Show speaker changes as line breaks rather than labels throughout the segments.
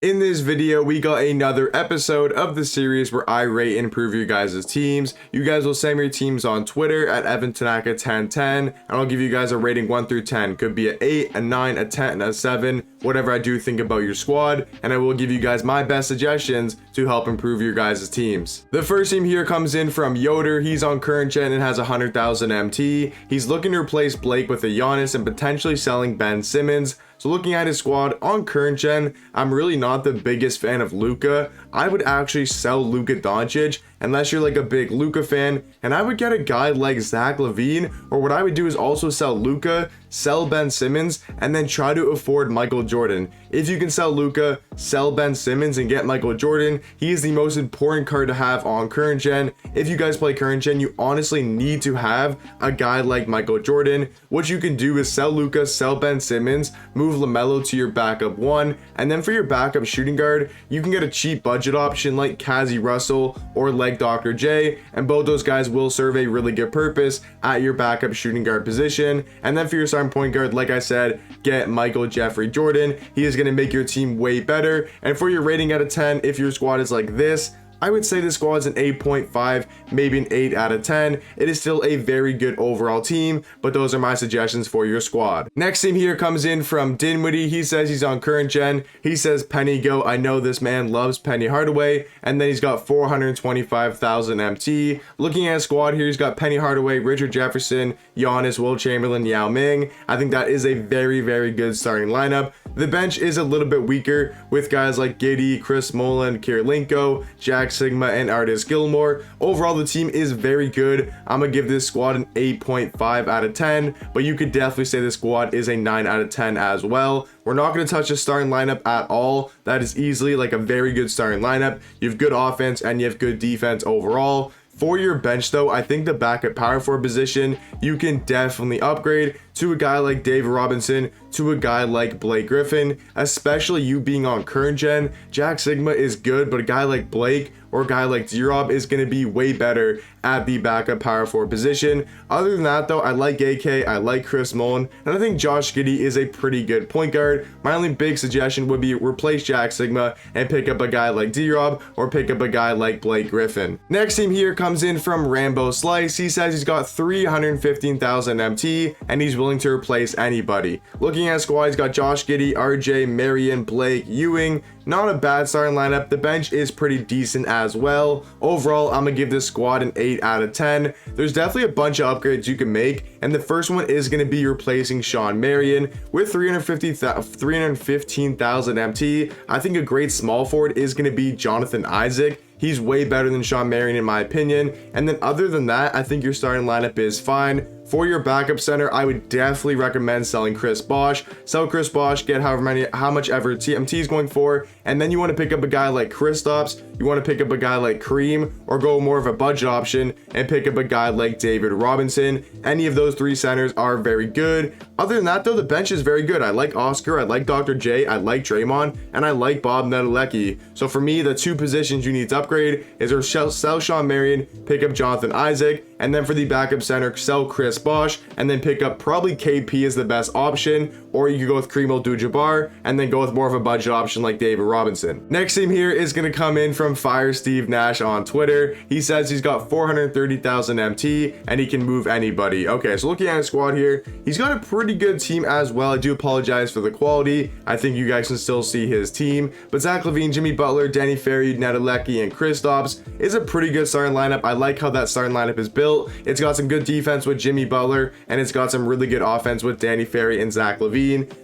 In this video, we got another episode of the series where I rate and improve your guys' teams. You guys will send me your teams on Twitter at EvanTanaka1010, and I'll give you guys a rating 1 through 10. Could be an 8, a 9, a 10, and a 7, whatever I do think about your squad, and I will give you guys my best suggestions to help improve your guys' teams. The first team here comes in from Yoder. He's on current gen and has 100,000 MT. He's looking to replace Blake with a Giannis and potentially selling Ben Simmons. So looking at his squad on current gen, I'm really not the biggest fan of Luka. I would actually sell Luka Doncic unless you're like a big Luka fan, and I would get a guy like Zach LaVine, or what I would do is also sell Luka, sell Ben Simmons, and then try to afford Michael Jordan. If you can sell Luka, sell Ben Simmons, and get Michael Jordan, he is the most important card to have on current gen. If you guys play current gen, you honestly need to have a guy like Michael Jordan. What you can do is sell Luka, sell Ben Simmons, move LaMelo to your backup 1, and then for your backup shooting guard, you can get a cheap budget option like Kazi Russell or like Dr. J, and both those guys will serve a really good purpose at your backup shooting guard position. And then for your starting point guard, like I said, get Michael Jeffrey Jordan. He is going to make your team way better. And for your rating out of 10, if your squad is like this, I would say this squad is an 8.5, maybe an 8 out of 10. It is still a very good overall team, but those are my suggestions for your squad. Next team here comes in from Dinwiddie. He says he's on current gen. He says Penny Go. I know this man loves Penny Hardaway, and then he's got 425,000 MT. Looking at his squad here, he's got Penny Hardaway, Richard Jefferson, Giannis, Will Chamberlain, Yao Ming. I think that is a very, very good starting lineup. The bench is a little bit weaker with guys like Giddey, Chris Mullin, Kirilenko, Jack Sigma, and Artis Gilmore. Overall, the team is very good. I'm gonna give this squad an 8.5 out of 10, but you could definitely say this squad is a 9 out of 10 as well. We're not going to touch the starting lineup at all. That is easily like a very good starting lineup. You have good offense and you have good defense overall. For your bench though, I think the backup power forward position, you can definitely upgrade to a guy like David Robinson, to a guy like Blake Griffin, especially you being on current gen. Jack Sigma is good, but a guy like Blake or a guy like D-Rob is going to be way better at the backup power forward position. Other than that though, I like AK, I like Chris Mullin, and I think Josh Giddey is a pretty good point guard. My only big suggestion would be replace Jack Sigma and pick up a guy like D-Rob or pick up a guy like Blake Griffin. Next team here comes in from Rambo Slice. He says he's got 315,000 MT and he's willing to replace anybody. Looking at squad, he's got Josh Giddey, RJ, Marion, Blake, Ewing. Not a bad starting lineup. The bench is pretty decent as well. Overall, I'm gonna give this squad an 8 out of 10. There's definitely a bunch of upgrades you can make, and the first one is going to be replacing Sean Marion with 315,000 MT. I think a great small forward is going to be Jonathan Isaac. He's way better than Sean Marion in my opinion. And then other than that, I think your starting lineup is fine. For your backup center, I would definitely recommend selling Chris Bosh. Sell Chris Bosh, get how much ever MT is going for, and then you want to pick up a guy like Kristaps, you want to pick up a guy like Kareem, or go more of a budget option and pick up a guy like David Robinson. Any of those three centers are very good. Other than that though, the bench is very good. I like Oscar, I like Dr. J, I like Draymond, and I like Bob Nedelecki. So for me, the two positions you need to upgrade is or sell Sean Marion, pick up Jonathan Isaac, and then for the backup center, sell Chris Bosh, and then pick up probably KP is the best option, or you could go with Kareem Abdul-Jabbar and then go with more of a budget option like David Robinson. Next team here is going to come in from Fire Steve Nash on Twitter. He says he's got 430,000 MT and he can move anybody. Okay, so looking at his squad here, he's got a pretty good team as well. I do apologize for the quality. I think you guys can still see his team, but Zach LaVine, Jimmy Butler, Danny Ferry, Nedelecki, and Kristaps is a pretty good starting lineup. I like how that starting lineup is built. It's got some good defense with Jimmy Butler, and it's got some really good offense with Danny Ferry and Zach LaVine.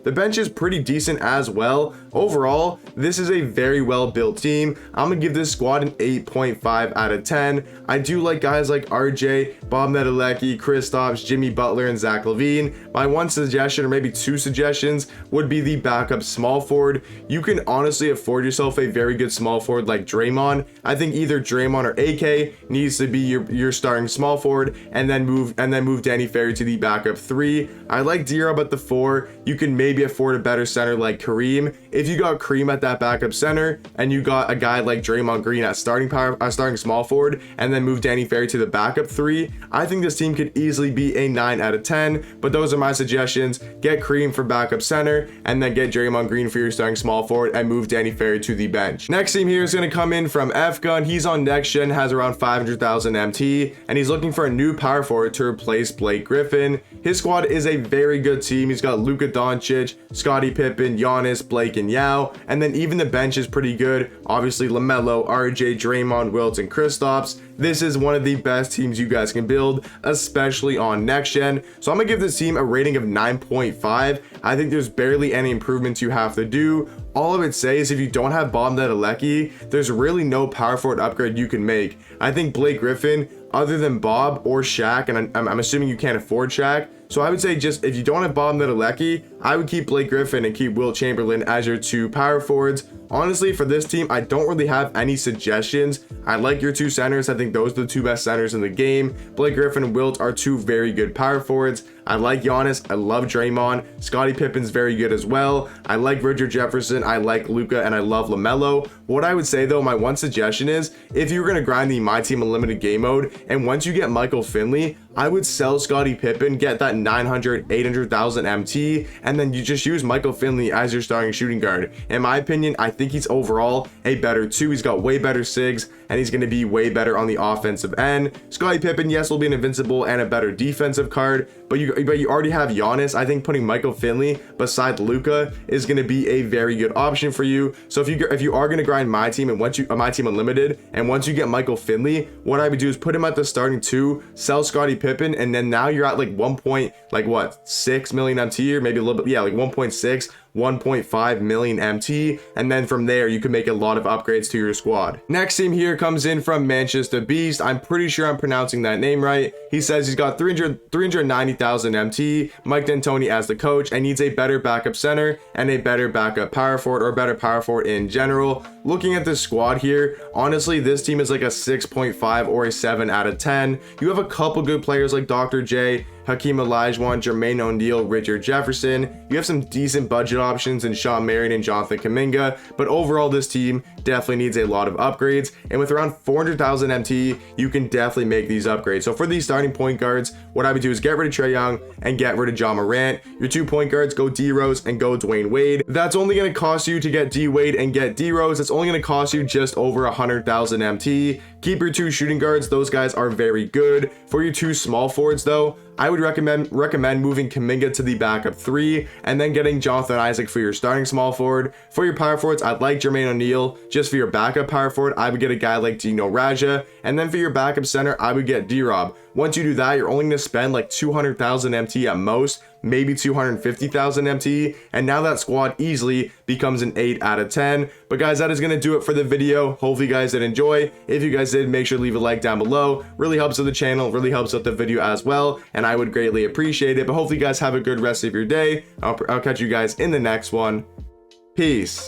The bench is pretty decent as well. Overall, this is a very well built team. I'm gonna give this squad an 8.5 out of 10. I do like guys like RJ, Bob Nedelecki, Kristaps, Jimmy Butler, and Zach LaVine. My one suggestion, or maybe two suggestions, would be the backup small forward. You can honestly afford yourself a very good small forward like Draymond. I think either Draymond or AK needs to be your starting small forward, and then move Danny Ferry to the backup 3. I like D-Rob at the 4. You can maybe afford a better center like Kareem. If you got Kareem at that backup center and you got a guy like Draymond Green at starting small forward, and then move Danny Ferry to the backup 3, I think this team could easily be a 9 out of 10. But those are my suggestions suggestions, get Cream for backup center, and then get Draymond Green for your starting small forward and move Danny Ferry to the bench. Next team here is going to come in from F-Gun. He's on next gen, has around 500,000 MT, and he's looking for a new power forward to replace Blake Griffin. His squad is a very good team. He's got Luka Doncic, Scottie Pippen, Giannis, Blake, and Yao, and then even the bench is pretty good. Obviously LaMelo, RJ, Draymond, Wilt, and Kristaps. This is one of the best teams you guys can build, especially on next gen. So I'm gonna give this team a rating of 9.5. I think there's barely any improvements you have to do. All I would say is if you don't have Bob Adelecki, there's really no power forward upgrade you can make. I think Blake Griffin, other than Bob or Shaq, and I'm assuming you can't afford Shaq, so I would say just if you don't have Bob Adelecki, I would keep Blake Griffin and keep Wilt Chamberlain as your two power forwards. Honestly, for this team, I don't really have any suggestions. I like your two centers. I think those are the two best centers in the game. Blake Griffin and Wilt are two very good power forwards. I like Giannis. I love Draymond. Scottie Pippen's very good as well. I like Richard Jefferson. I like Luka, and I love LaMelo. What I would say though, my one suggestion is if you're going to grind the My Team Unlimited game mode, and once you get Michael Finley, I would sell Scottie Pippen, get that 900, 800,000 MT, and then you just use Michael Finley as your starting shooting guard. In my opinion, I think he's overall a better two. He's got way better SIGs, and he's going to be way better on the offensive end. Scottie Pippen, yes, will be an invincible and a better defensive card, but you already have Giannis. I think putting Michael Finley beside Luka is going to be a very good option for you. So if you are going to grind My Team and once you My Team Unlimited, and once you get Michael Finley, what I would do is put him at the starting two, sell Scottie Pippen, and then now you're at like 1.6 million MT, or maybe a little bit, yeah, like 1.5 million MT, and then from there you can make a lot of upgrades to your squad. Next team here comes in from Manchester Beast. I'm pretty sure I'm pronouncing that name right. He says he's got 390,000 MT, Mike D'Antoni as the coach, and needs a better backup center and a better backup power forward, or better power forward in general. Looking at this squad here, honestly, this team is like a 6.5 or a 7 out of 10. You have a couple good players like Dr. J, Hakeem Olajuwon, Jermaine O'Neal, Richard Jefferson. You have some decent budget options in Sean Marion and Jonathan Kuminga, but overall this team definitely needs a lot of upgrades, and with around 400,000 MT, you can definitely make these upgrades. So for these starting point guards, what I would do is get rid of Trae Young and get rid of Ja Morant. Your two point guards, go D Rose and go Dwayne Wade. That's only going to cost you to get D Wade and get D Rose. It's only going to cost you just over 100,000 MT. Keep your two shooting guards. Those guys are very good. For your two small forwards though, I would recommend moving Kuminga to the backup three, and then getting Jonathan Isaac for your starting small forward. For your power forwards, I'd like Jermaine O'Neal. Just for your backup power forward, I would get a guy like Dino Raja, and then for your backup center, I would get D-Rob. Once you do that, you're only going to spend like 200,000 MT at most, maybe 250,000 MT, and now that squad easily becomes an 8 out of 10. But guys, that is going to do it for the video. Hopefully you guys did enjoy. If you guys did, make sure to leave a like down below. Really helps with the channel, really helps with the video as well, and I would greatly appreciate it. But hopefully you guys have a good rest of your day. I'll catch you guys in the next one. Peace.